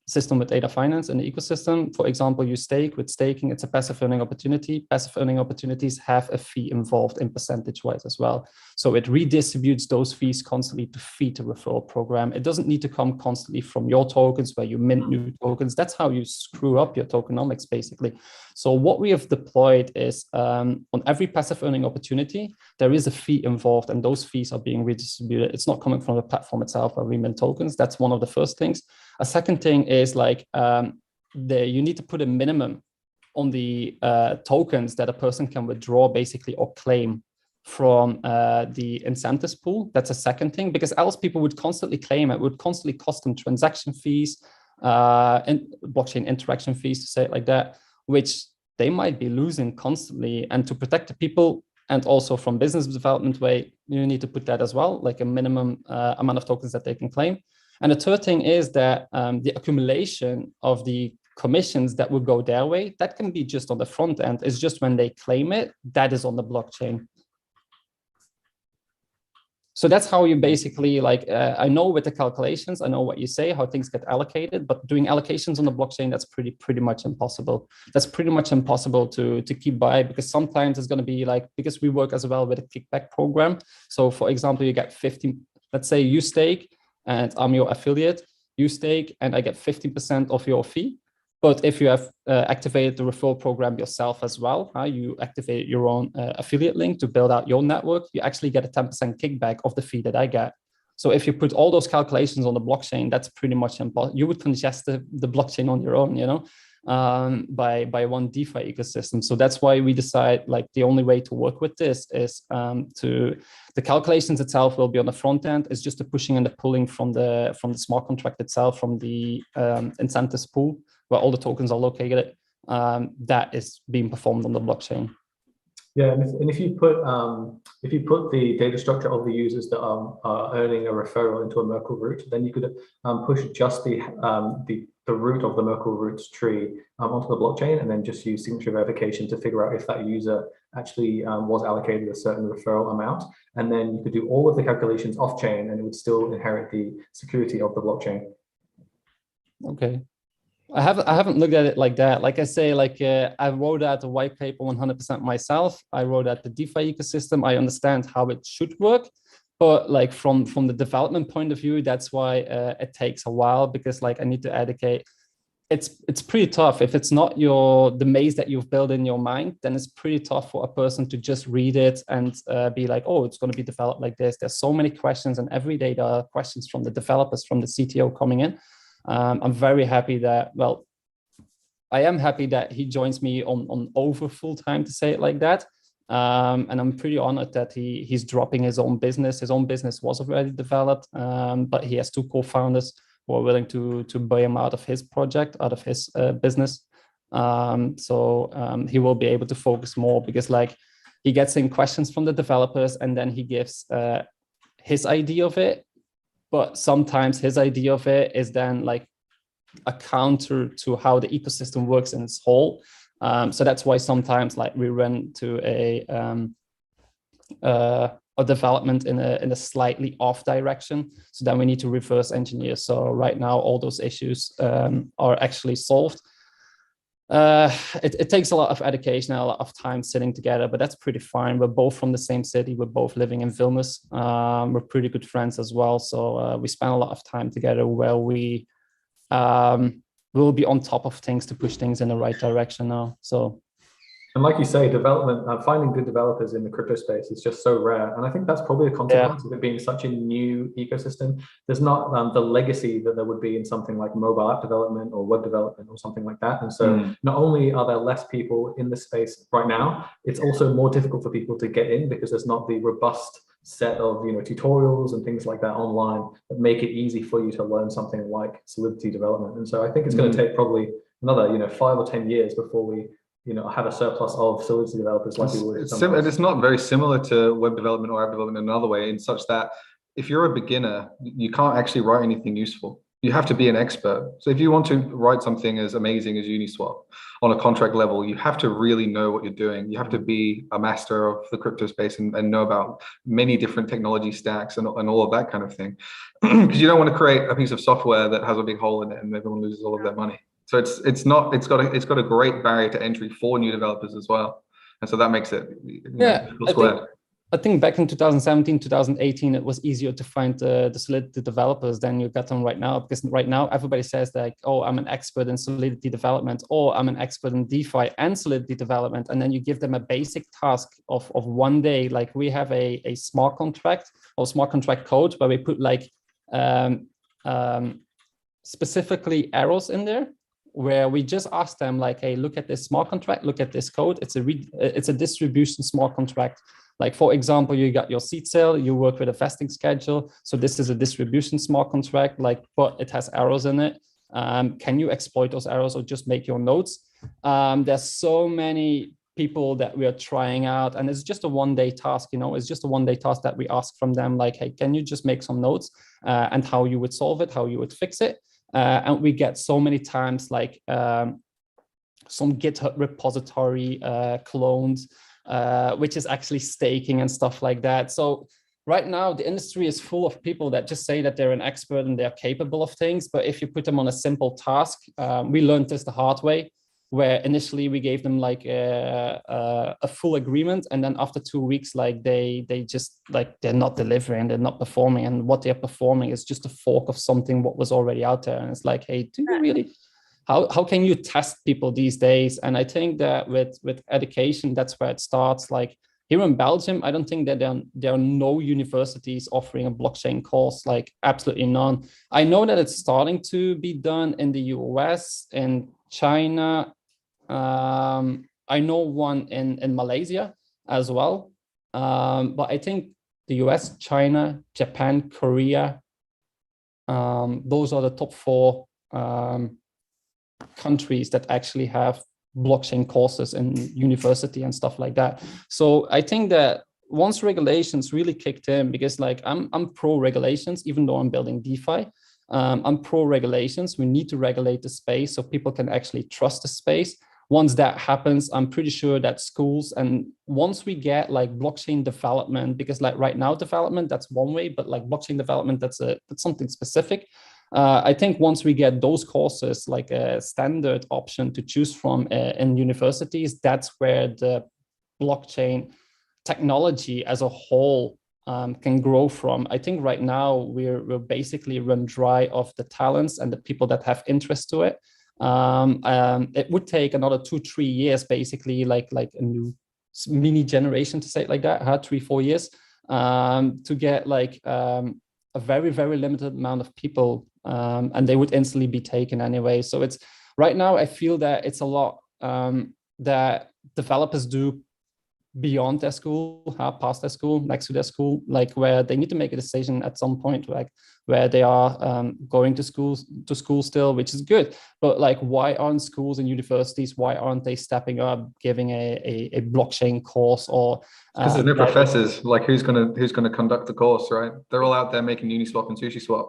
system with Ada Finance in the ecosystem. For example, you stake. With staking, it's a passive earning opportunity. Passive earning opportunities have a fee involved in percentage-wise as well. So it redistributes those fees constantly to feed the referral program. It doesn't need to come constantly from your tokens where you mint new tokens. That's how you screw up your tokenomics, basically. So what we have deployed is on every passive earning opportunity, there is a fee involved, and those fees are being redistributed. It's not coming from the platform itself or remint tokens. That's one of the first things. A second thing is like you need to put a minimum on the tokens that a person can withdraw, basically, or claim. from the incentives pool. That's a second thing, because else people would constantly claim it would constantly cost them transaction fees, and blockchain interaction fees, to say it like that, which they might be losing constantly. And to protect the people, and also from business development way, you need to put that as well, like a minimum amount of tokens that they can claim. And the third thing is that the accumulation of the commissions that would go their way, that can be just on the front end. It's just when they claim it, that is on the blockchain. So that's how you basically, like, I know with the calculations, I know what you say, how things get allocated, but doing allocations on the blockchain, that's pretty much impossible. That's pretty much impossible to keep by, because sometimes it's going to be like, because we work as well with a kickback program. So for example, you get 50, let's say you stake and I'm your affiliate, you stake and I get 50% of your fee. But if you have activated the referral program yourself as well, you activate your own affiliate link to build out your network, you actually get a 10% kickback of the fee that I get. So if you put all those calculations on the blockchain, that's pretty much impossible. You would congest the blockchain on your own, you know, by one DeFi ecosystem. So that's why we decide, like, the only way to work with this is the calculations itself will be on the front end. It's just the pushing and the pulling from the smart contract itself, from the incentives pool, where all the tokens are located, that is being performed on the blockchain. Yeah, and if you put the data structure of the users that are earning a referral into a Merkle root, then you could push just the root of the Merkle roots tree onto the blockchain, and then just use signature verification to figure out if that user actually was allocated a certain referral amount. And then you could do all of the calculations off chain, and it would still inherit the security of the blockchain. Okay. I haven't looked at it like that. Like I say, like I wrote out the white paper 100% myself. I wrote out the DeFi ecosystem. I understand how it should work, but like from the development point of view, that's why it takes a while, because like I need to educate. It's pretty tough. If it's not the maze that you've built in your mind, then it's pretty tough for a person to just read it and be like, oh, it's going to be developed like this. There's so many questions, and every day there are questions from the developers, from the CTO coming in. I'm very happy that, well, I am happy that he joins me on over full time, to say it like that. And I'm pretty honored that he's dropping his own business. His own business was already developed, but he has two co-founders who are willing to buy him out of his project, out of his business. So he will be able to focus more, because like he gets in questions from the developers and then he gives his idea of it. But sometimes his idea of it is then like a counter to how the ecosystem works in its whole. So that's why sometimes like we run to a development in a slightly off direction. So then we need to reverse engineer. So right now, all those issues are actually solved. It takes a lot of education and a lot of time sitting together, but that's pretty fine. We're both from the same city. We're both living in Vilnius. We're pretty good friends as well. So we spend a lot of time together, where we will be on top of things to push things in the right direction now. So. And like you say, finding good developers in the crypto space is just so rare. And I think that's probably a consequence of it being such a new ecosystem. There's not the legacy that there would be in something like mobile app development or web development or something like that. And so not only are there less people in the space right now, it's also more difficult for people to get in, because there's not the robust set of tutorials and things like that online that make it easy for you to learn something like Solidity development. And so I think it's going to take probably another 5 or 10 years before we have a surplus of Solidity developers like we would. It's not very similar to web development or app development in another way, in such that if you're a beginner, you can't actually write anything useful. You have to be an expert. So if you want to write something as amazing as Uniswap on a contract level, you have to really know what you're doing. You have to be a master of the crypto space and know about many different technology stacks and all of that kind of thing. Because you don't want to create a piece of software that has a big hole in it and everyone loses all of their money. So it's got a great barrier to entry for new developers as well, and so that makes it I think back in 2017, 2018, it was easier to find the Solidity developers than you got them right now, because right now everybody says like, oh, I'm an expert in Solidity development, or I'm an expert in DeFi and Solidity development, and then you give them a basic task of one day. Like we have a smart contract or smart contract code where we put like specifically arrows in there, where we just ask them like, hey, look at this smart contract, look at this code. It's a distribution smart contract. Like, for example, you got your seed sale, you work with a vesting schedule. So this is a distribution smart contract, like, but it has errors in it. Can you exploit those errors or just make your notes? There's so many people that we are trying out, and it's just a one-day task, you know, it's just a one-day task that we ask from them, like, hey, can you just make some notes and how you would solve it, how you would fix it? And we get so many times like some GitHub repository clones, which is actually staking and stuff like that. So right now, the industry is full of people that just say that they're an expert and they're capable of things. But if you put them on a simple task, we learned this the hard way, where initially we gave them like a full agreement. And then after 2 weeks, like they just like, they're not delivering, they're not performing. And what they're performing is just a fork of something what was already out there. And it's like, hey, do you really... How can you test people these days? And I think that with education, that's where it starts. Like here in Belgium, I don't think that there are no universities offering a blockchain course, like absolutely none. I know that it's starting to be done in the US, in China. I know one in Malaysia as well. But I think the US, China, Japan, Korea, those are the top 4 countries that actually have blockchain courses in university and stuff like that. So I think that once regulations really kicked in, because like I'm pro regulations, even though I'm building DeFi, I'm pro regulations. We need to regulate the space so people can actually trust the space. Once that happens, I'm pretty sure that schools, and once we get like blockchain development, because like right now development, that's one way, but like blockchain development, that's something specific. I think once we get those courses, like a standard option to choose from in universities, that's where the blockchain technology as a whole can grow from. I think right now we're basically run dry of the talents and the people that have interest to it. It would take another 2-3 years, basically, like a new mini generation, to say it like that, 3-4 years, to get like a very, very limited amount of people, and they would instantly be taken anyway. So it's right now, I feel that it's a lot that developers do beyond their school, past their school, next to their school, like where they need to make a decision at some point, like where they are going to school still, which is good. But like, why aren't schools and universities, why aren't they stepping up, giving a blockchain course? Or because there's no professors. Like who's gonna conduct the course, right? They're all out there making Uniswap and SushiSwap.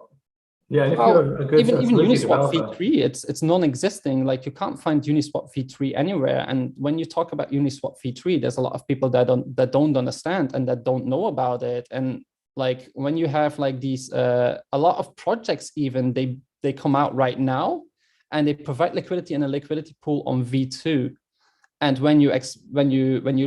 Yeah, and if you're a good even Uniswap developer, v3, it's non-existing. Like you can't find Uniswap v3 anywhere. And when you talk about Uniswap v3, there's a lot of people that don't understand and that don't know about it. And like when you have like these a lot of projects, even they come out right now and they provide liquidity in a liquidity pool on v2. And when you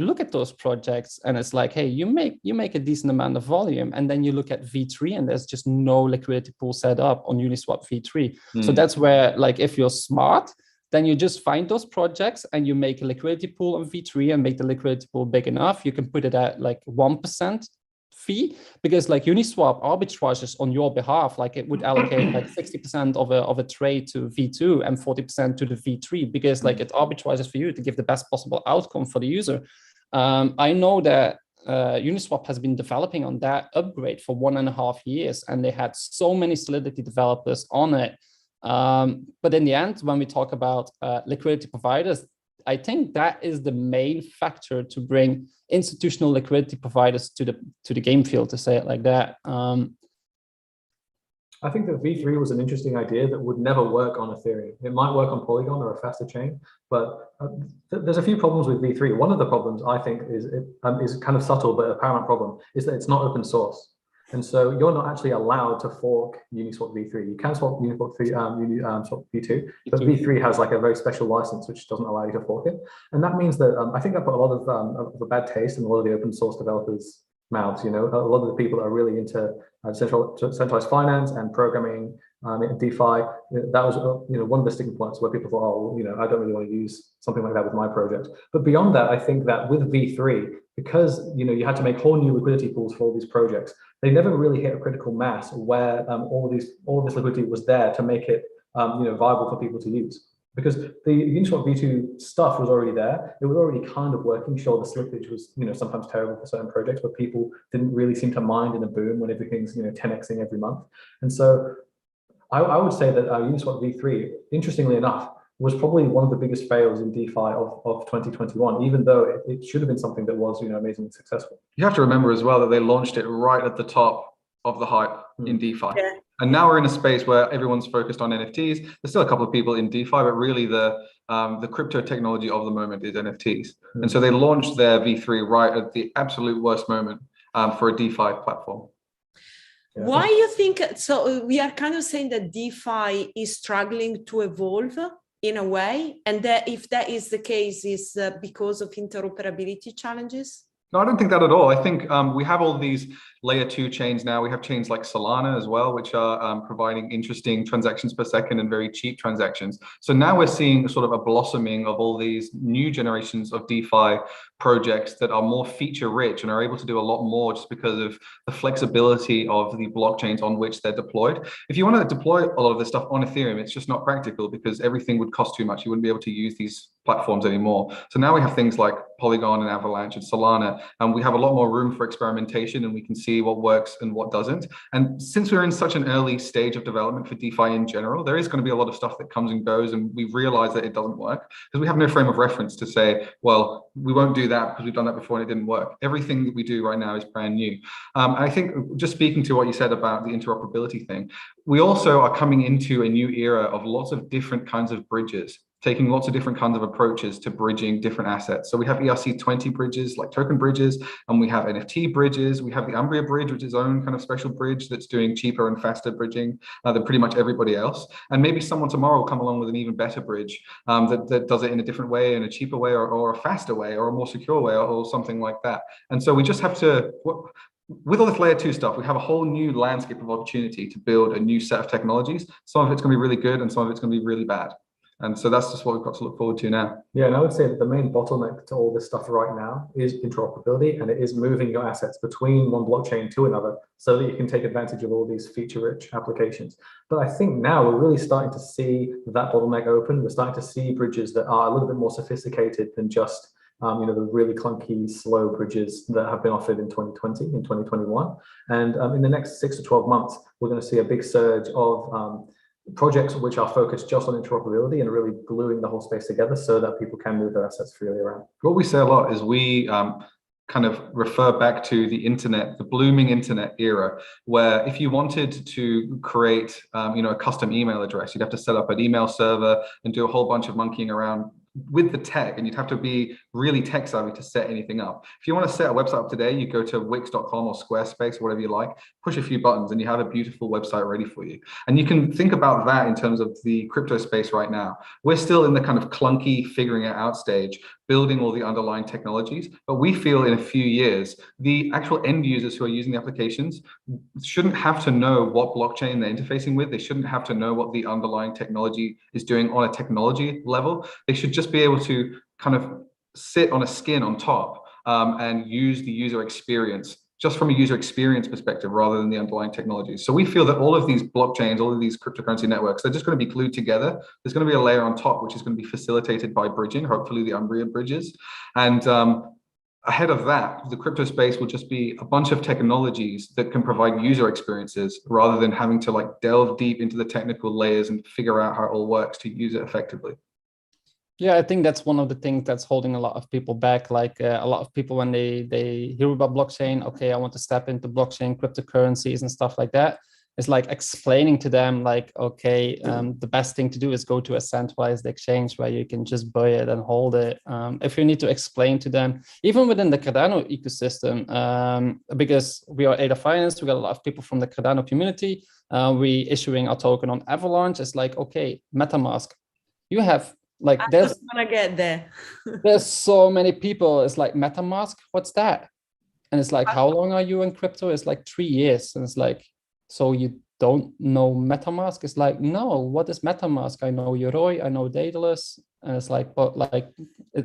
look at those projects and it's like, hey, you make a decent amount of volume, and then you look at V3 and there's just no liquidity pool set up on Uniswap V3. So that's where, like, if you're smart, then you just find those projects and you make a liquidity pool on V3 and make the liquidity pool big enough. You can put it at like 1% fee, because like Uniswap arbitrages on your behalf, like it would allocate like 60% of a trade to V2 and 40% to the V3, because like it arbitrages for you to give the best possible outcome for the user. I know that Uniswap has been developing on that upgrade for 1.5 years, and they had so many Solidity developers on it. But in the end, when we talk about liquidity providers, I think that is the main factor to bring institutional liquidity providers to the game field, to say it like that. I think that V3 was an interesting idea that would never work on Ethereum. It might work on Polygon or a faster chain, but there's a few problems with V3. One of the problems, I think, is kind of subtle, but a paramount problem, is that it's not open source. And so you're not actually allowed to fork Uniswap v3. You can swap Uniswap v2, but v3 has like a very special license which doesn't allow you to fork it. And that means that I think that put a lot of a bad taste in a lot of the open source developers' mouths. You know, a lot of the people that are really into centralized finance and programming in DeFi, that was one of the sticking points where people thought, oh, well, I don't really want to use something like that with my project. But beyond that, I think that with V3, because you had to make whole new liquidity pools for all these projects, they never really hit a critical mass where all of this liquidity was there to make it viable for people to use. because the Uniswap v2 stuff was already there. It was already kind of working. Sure, the slippage was, sometimes terrible for certain projects, but people didn't really seem to mind in a boom when everything's, 10xing every month. And so I would say that Uniswap v3, interestingly enough, was probably one of the biggest fails in DeFi of 2021, even though it should have been something that was, amazingly successful. You have to remember as well that they launched it right at the top of the hype in DeFi. Yeah. And now we're in a space where everyone's focused on NFTs. There's still a couple of people in DeFi, but really the crypto technology of the moment is NFTs. And so they launched their V3 right at the absolute worst moment for a DeFi platform. Yeah. Why you think, so we are kind of saying that DeFi is struggling to evolve in a way, and that if that is the case, is because of interoperability challenges? No, I don't think that at all. I think we have all these layer 2 chains now. We have chains like Solana as well, which are providing interesting transactions per second and very cheap transactions. So now we're seeing sort of a blossoming of all these new generations of DeFi projects that are more feature rich and are able to do a lot more just because of the flexibility of the blockchains on which they're deployed. If you want to deploy a lot of this stuff on Ethereum, it's just not practical because everything would cost too much. You wouldn't be able to use these platforms anymore. So now we have things like Polygon and Avalanche and Solana, and we have a lot more room for experimentation, and we can see what works and what doesn't. And since we're in such an early stage of development for DeFi in general, there is going to be a lot of stuff that comes and goes, and we realize that it doesn't work because we have no frame of reference to say, well, we won't do that because we've done that before and it didn't work. Everything that we do right now is brand new. I think just speaking to what you said about the interoperability thing, we also are coming into a new era of lots of different kinds of bridges, taking lots of different kinds of approaches to bridging different assets. So we have ERC20 bridges, like token bridges, and we have NFT bridges. We have the Umbria bridge, which is its own kind of special bridge that's doing cheaper and faster bridging than pretty much everybody else. And maybe someone tomorrow will come along with an even better bridge that does it in a different way, in a cheaper way, or a faster way, or a more secure way, or something like that. And so we just have to, with all this layer 2 stuff, we have a whole new landscape of opportunity to build a new set of technologies. Some of it's going to be really good and some of it's going to be really bad. And so that's just what we've got to look forward to now. Yeah, and I would say that the main bottleneck to all this stuff right now is interoperability, and it is moving your assets between one blockchain to another so that you can take advantage of all these feature-rich applications. But I think now we're really starting to see that bottleneck open. We're starting to see bridges that are a little bit more sophisticated than just the really clunky, slow bridges that have been offered in 2020 and 2021. And in the next 6 to 12 months, we're going to see a big surge of projects which are focused just on interoperability and really gluing the whole space together so that people can move their assets freely around. What we say a lot is we kind of refer back to the internet, the blooming internet era, where if you wanted to create a custom email address, you'd have to set up an email server and do a whole bunch of monkeying around with the tech, and you'd have to be really tech savvy to set anything up. If you want to set a website up today, you go to wix.com or Squarespace, whatever you like, push a few buttons and you have a beautiful website ready for you. And you can think about that in terms of the crypto space right now. We're still in the kind of clunky figuring it out stage, building all the underlying technologies, but we feel in a few years, the actual end users who are using the applications shouldn't have to know what blockchain they're interfacing with. They shouldn't have to know what the underlying technology is doing on a technology level. They should just be able to kind of sit on a skin on top and use the user experience just from a user experience perspective rather than the underlying technologies. So we feel that all of these blockchains, all of these cryptocurrency networks, they're just going to be glued together. There's going to be a layer on top, which is going to be facilitated by bridging, hopefully the Umbria bridges. And ahead of that, the crypto space will just be a bunch of technologies that can provide user experiences rather than having to like delve deep into the technical layers and figure out how it all works to use it effectively. Yeah, I think that's one of the things that's holding a lot of people back. Like a lot of people, when they hear about blockchain, okay, I want to step into blockchain, cryptocurrencies and stuff like that. It's like explaining to them like, okay, the best thing to do is go to a centralized exchange where you can just buy it and hold it. If you need to explain to them, even within the Cardano ecosystem, because we are Ada Finance, we got a lot of people from the Cardano community. We issuing a token on Avalanche. It's like, okay, MetaMask, you have like I there's just want to get there. there's so many people. It's like MetaMask, what's that? And it's like, how long are you in crypto? It's like 3 years. And it's like, so you don't know MetaMask? It's like, no, what is MetaMask? I know Yoroi, I know Daedalus. And it's like, but like,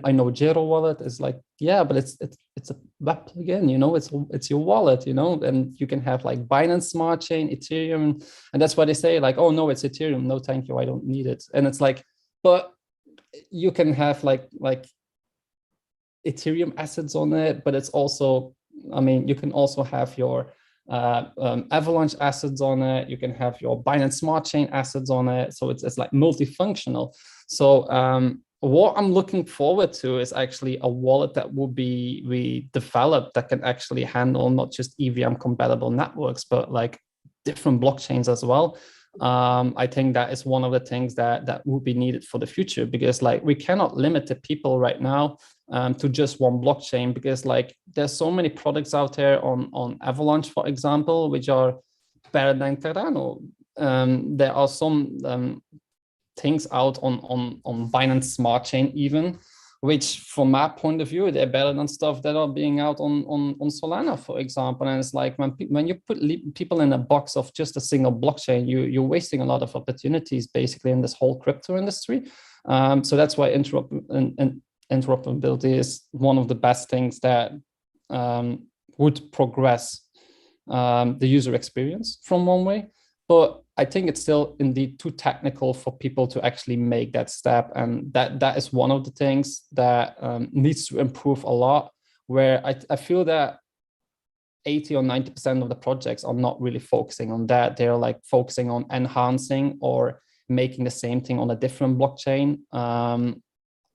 I know Zero Wallet. It's like, yeah, but it's a web plugin, you know, it's your wallet, you know, and you can have like Binance Smart Chain, Ethereum. And that's why they say like, oh no, it's Ethereum. No, thank you. I don't need it. And it's like, but you can have like Ethereum assets on it, but it's also, I mean, you can also have your Avalanche assets on it. You can have your Binance Smart Chain assets on it. So it's like multifunctional. So what I'm looking forward to is actually a wallet that will be developed that can actually handle not just EVM compatible networks, but like different blockchains as well. I think that is one of the things that will be needed for the future, because like we cannot limit the people right now to just one blockchain, because like there's so many products out there on Avalanche, for example, which are better than Cardano. There are some things out on Binance Smart Chain even, which from my point of view, they're better than stuff that are being out on Solana, for example. And it's like when you put people in a box of just a single blockchain, you're wasting a lot of opportunities basically in this whole crypto industry. So that's why interoperability is one of the best things that would progress the user experience from one way. But I think it's still indeed too technical for people to actually make that step. And that is one of the things that needs to improve a lot, where I feel that 80 or 90% of the projects are not really focusing on that. They're like focusing on enhancing or making the same thing on a different blockchain,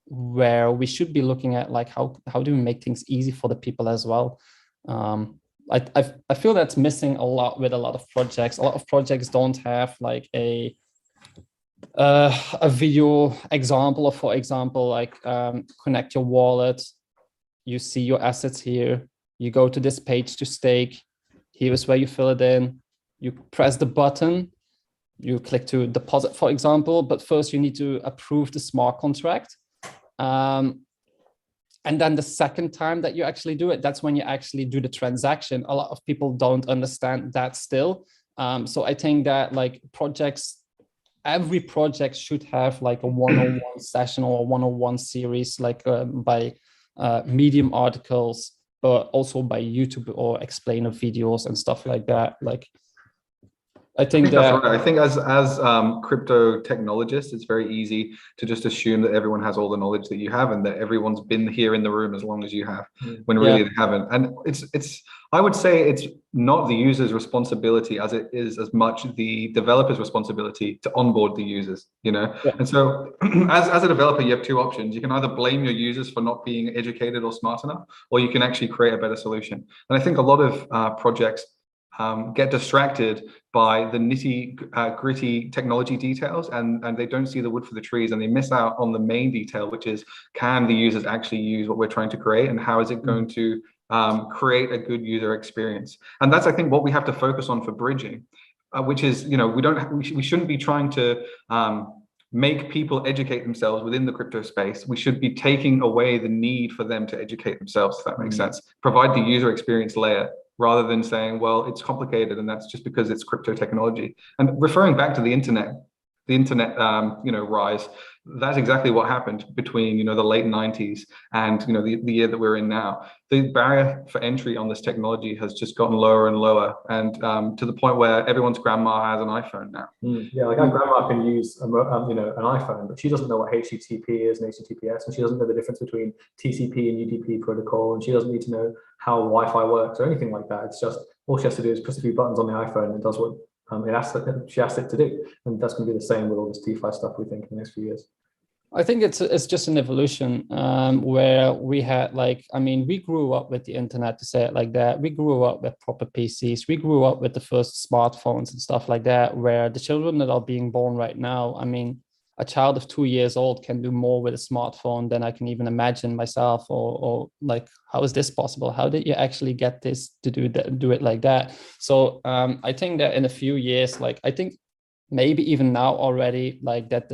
where we should be looking at like how do we make things easy for the people as well. I feel that's missing a lot with a lot of projects. A lot of projects don't have like a video example, or for example, like connect your wallet. You see your assets here. You go to this page to stake. Here is where you fill it in. You press the button. You click to deposit, for example. But first you need to approve the smart contract. And then the second time that you actually do it, that's when you actually do the transaction. A lot of people don't understand that still. So I think that like every project should have like a one-on-one session or a one-on-one series, like by Medium articles, but also by YouTube or explainer videos and stuff like that. Like, I think that's right. I think as crypto technologists, it's very easy to just assume that everyone has all the knowledge that you have and that everyone's been here in the room as long as you have, when really they haven't. And it's I would say it's not the user's responsibility as it is as much the developer's responsibility to onboard the users, you know? Yeah. And so as a developer, you have two options. You can either blame your users for not being educated or smart enough, or you can actually create a better solution. And I think a lot of projects get distracted by the gritty technology details, and they don't see the wood for the trees, and they miss out on the main detail, which is, can the users actually use what we're trying to create, and how is it going to create a good user experience? And that's, I think, what we have to focus on for bridging, which is, you know, we shouldn't be trying to make people educate themselves within the crypto space. We should be taking away the need for them to educate themselves, if that makes sense. Provide the user experience layer, rather than saying, well, it's complicated and that's just because it's crypto technology. And referring back to the internet, you know, rise, that's exactly what happened between, you know, the late 90s and, you know, the year that we're in now. The barrier for entry on this technology has just gotten lower and lower, and to the point where everyone's grandma has an iPhone now. Yeah, like our grandma can use you know, an iPhone, but she doesn't know what HTTP is and HTTPS, and she doesn't know the difference between TCP and UDP protocol, and she doesn't need to know how Wi-Fi works or anything like that. It's just, all she has to do is press a few buttons on the iPhone and it does what she asked it to do. And that's going to be the same with all this DeFi stuff, we think, in the next few years. I think it's just an evolution where we had, like, I mean, we grew up with the internet, to say it like that. We grew up with proper PCs. We grew up with the first smartphones and stuff like that, where the children that are being born right now, I mean, a child of 2 years old can do more with a smartphone than I can even imagine myself, or like, how is this possible? How did you actually get this to do it like that? So I think that in a few years, like, I think maybe even now already, like that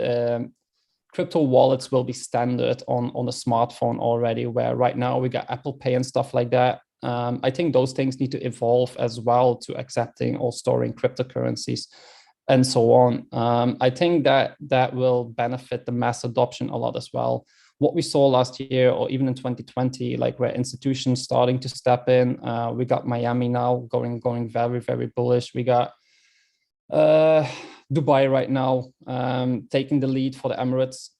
crypto wallets will be standard on a smartphone already, where right now we got Apple Pay and stuff like that. I think those things need to evolve as well to accepting or storing cryptocurrencies and so on. I think that will benefit the mass adoption a lot as well. What we saw last year, or even in 2020, like where institutions starting to step in, we got Miami now going very, very bullish. We got Dubai right now taking the lead for the Emirates.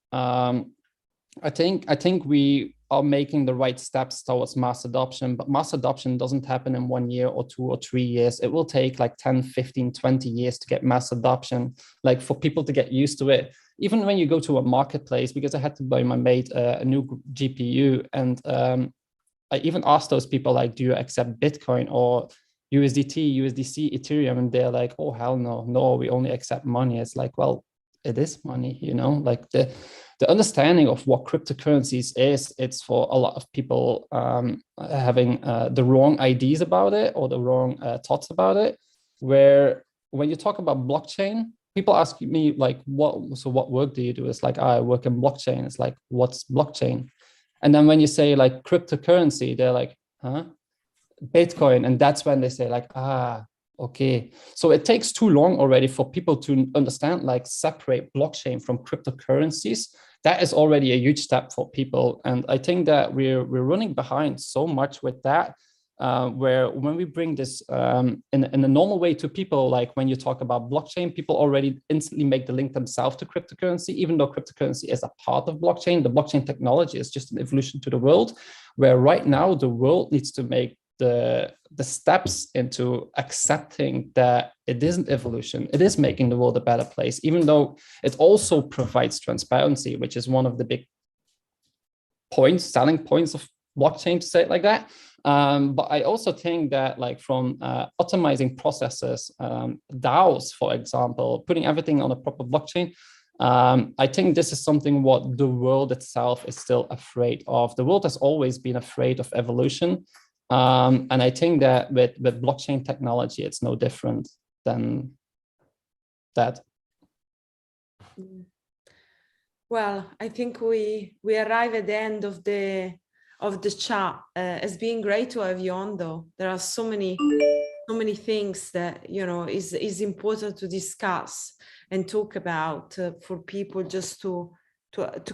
I think we are making the right steps towards mass adoption, but mass adoption doesn't happen in 1 year or 2 or 3 years. It will take like 10, 15, 20 years to get mass adoption, like for people to get used to it. Even when you go to a marketplace, because I had to buy my mate a new GPU, and I even asked those people, like, do you accept Bitcoin or USDT, USDC, Ethereum? And they're like, oh, hell no, we only accept money. It's like, well, it is money, you know, like the understanding of what cryptocurrencies is, it's for a lot of people having the wrong ideas about it or the wrong thoughts about it. Where when you talk about blockchain, people ask me like, what work do you do? It's like, I work in blockchain. It's like, what's blockchain? And then when you say like cryptocurrency, they're like, huh? Bitcoin. And that's when they say like, okay. So it takes too long already for people to understand, like separate blockchain from cryptocurrencies. That is already a huge step for people. And I think that we're running behind so much with that, where when we bring this in a normal way to people, like when you talk about blockchain, people already instantly make the link themselves to cryptocurrency, even though cryptocurrency is a part of blockchain. The blockchain technology is just an evolution to the world, where right now the world needs to make the steps into accepting that it isn't evolution. It is making the world a better place, even though it also provides transparency, which is one of the big selling points of blockchain, to say it like that. But I also think that, like, from optimizing processes, DAOs, for example, putting everything on a proper blockchain, I think this is something what the world itself is still afraid of. The world has always been afraid of evolution. And I think that with blockchain technology, it's no different than that. Well, I think we arrive at the end of the chat. It's been great to have you on, though. There are so many things that, you know, is important to discuss and talk about for people just to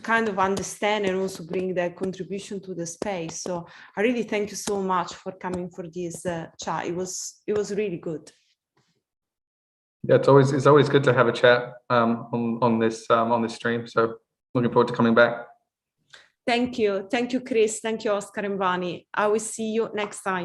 kind of understand and also bring their contribution to the space. So I really thank you so much for coming for this chat. It was really good. Yeah, it's always good to have a chat on this stream. So looking forward to coming back. Thank you, Chris. Thank you, Oscar and Vani. I will see you next time.